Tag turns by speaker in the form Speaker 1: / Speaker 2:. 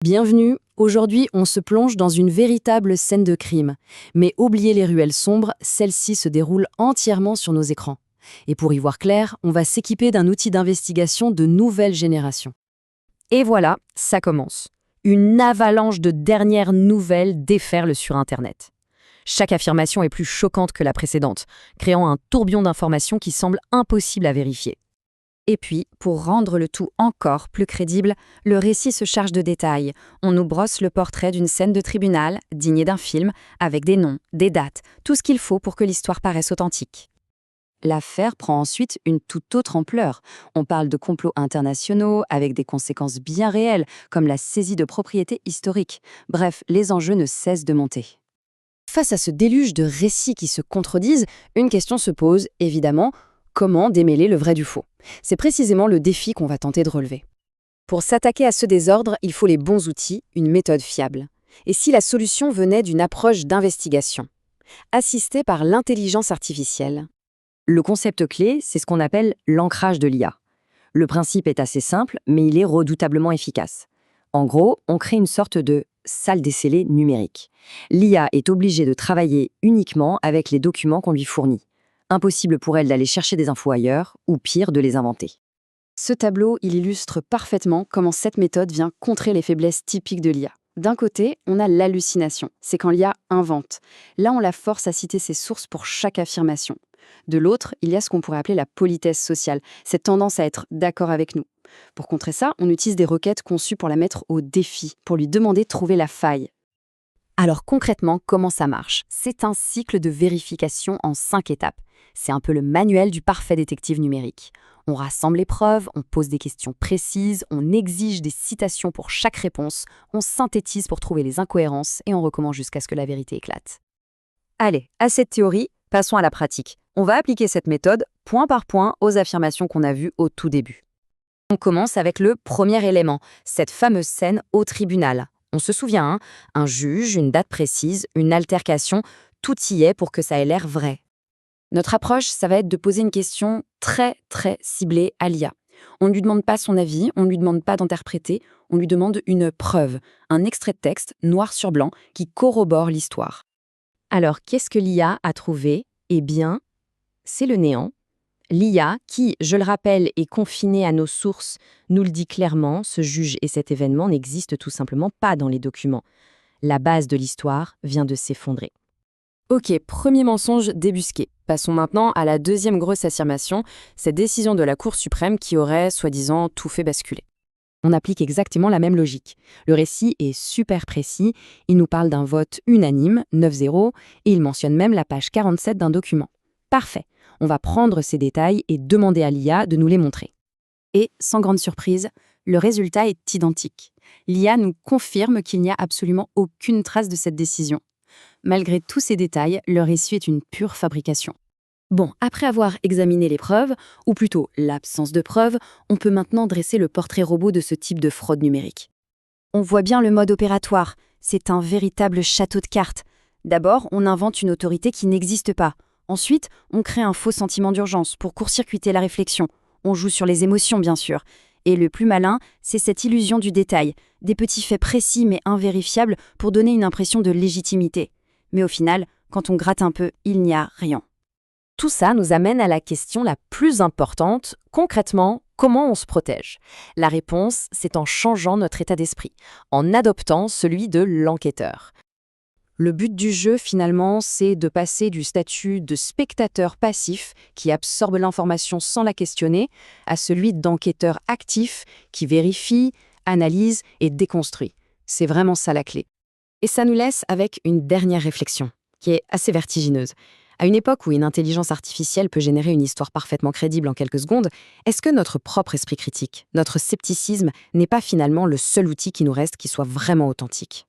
Speaker 1: Bienvenue, aujourd'hui on se plonge dans une véritable scène de crime. Mais oubliez les ruelles sombres, celle-ci se déroule entièrement sur nos écrans. Et pour y voir clair, on va s'équiper d'un outil d'investigation de nouvelle génération. Et voilà, ça commence. Une avalanche de dernières nouvelles déferle sur Internet. Chaque affirmation est plus choquante que la précédente, créant un tourbillon d'informations qui semble impossible à vérifier.
Speaker 2: Et puis, pour rendre le tout encore plus crédible, le récit se charge de détails. On nous brosse le portrait d'une scène de tribunal, digne d'un film, avec des noms, des dates, tout ce qu'il faut pour que l'histoire paraisse authentique.
Speaker 1: L'affaire prend ensuite une toute autre ampleur. On parle de complots internationaux avec des conséquences bien réelles, comme la saisie de propriétés historiques. Bref, les enjeux ne cessent de monter. Face à ce déluge de récits qui se contredisent, une question se pose, évidemment: comment démêler le vrai du faux? C'est précisément le défi qu'on va tenter de relever. Pour s'attaquer à ce désordre, il faut les bons outils, une méthode fiable. Et si la solution venait d'une approche d'investigation, assistée par l'intelligence artificielle? Le concept clé, c'est ce qu'on appelle l'ancrage de l'IA. Le principe est assez simple, mais il est redoutablement efficace. En gros, on crée une sorte de salle des scellés numérique. L'IA est obligée de travailler uniquement avec les documents qu'on lui fournit. Impossible pour elle d'aller chercher des infos ailleurs, ou pire, de les inventer. Ce tableau, il illustre parfaitement comment cette méthode vient contrer les faiblesses typiques de l'IA. D'un côté, on a l'hallucination, c'est quand l'IA invente. Là, on la force à citer ses sources pour chaque affirmation. De l'autre, il y a ce qu'on pourrait appeler la politesse sociale, cette tendance à être d'accord avec nous. Pour contrer ça, on utilise des requêtes conçues pour la mettre au défi, pour lui demander de trouver la faille. Alors concrètement, comment ça marche? C'est un cycle de vérification en 5 étapes. C'est un peu le manuel du parfait détective numérique. On rassemble les preuves, on pose des questions précises, on exige des citations pour chaque réponse, on synthétise pour trouver les incohérences et on recommence jusqu'à ce que la vérité éclate. Allez, à cette théorie, passons à la pratique. On va appliquer cette méthode point par point aux affirmations qu'on a vues au tout début. On commence avec le premier élément, cette fameuse scène au tribunal. On se souvient, un juge, une date précise, une altercation, tout y est pour que ça ait l'air vrai. Notre approche, ça va être de poser une question très ciblée à l'IA. On ne lui demande pas son avis, on ne lui demande pas d'interpréter, on lui demande une preuve, un extrait de texte noir sur blanc qui corrobore l'histoire. Alors, qu'est-ce que l'IA a trouvé? Eh bien, c'est le néant. L'IA, qui, je le rappelle, est confinée à nos sources, nous le dit clairement, ce juge et cet événement n'existent tout simplement pas dans les documents. La base de l'histoire vient de s'effondrer. Ok, premier mensonge débusqué. Passons maintenant à la deuxième grosse affirmation, cette décision de la Cour suprême qui aurait, soi-disant, tout fait basculer. On applique exactement la même logique. Le récit est super précis, il nous parle d'un vote unanime, 9-0, et il mentionne même la page 47 d'un document. Parfait, on va prendre ces détails et demander à l'IA de nous les montrer. Et, sans grande surprise, le résultat est identique. L'IA nous confirme qu'il n'y a absolument aucune trace de cette décision. Malgré tous ces détails, le récit est une pure fabrication. Bon, après avoir examiné les preuves, ou plutôt l'absence de preuves, on peut maintenant dresser le portrait robot de ce type de fraude numérique. On voit bien le mode opératoire, c'est un véritable château de cartes. D'abord, on invente une autorité qui n'existe pas. Ensuite, on crée un faux sentiment d'urgence pour court-circuiter la réflexion. On joue sur les émotions, bien sûr. Et le plus malin, c'est cette illusion du détail, des petits faits précis mais invérifiables pour donner une impression de légitimité. Mais au final, quand on gratte un peu, il n'y a rien. Tout ça nous amène à la question la plus importante. Concrètement, comment on se protège? La réponse, c'est en changeant notre état d'esprit, en adoptant celui de l'enquêteur. Le but du jeu, finalement, c'est de passer du statut de spectateur passif qui absorbe l'information sans la questionner à celui d'enquêteur actif qui vérifie, analyse et déconstruit. C'est vraiment ça la clé. Et ça nous laisse avec une dernière réflexion, qui est assez vertigineuse. À une époque où une intelligence artificielle peut générer une histoire parfaitement crédible en quelques secondes, est-ce que notre propre esprit critique, notre scepticisme, n'est pas finalement le seul outil qui nous reste qui soit vraiment authentique ?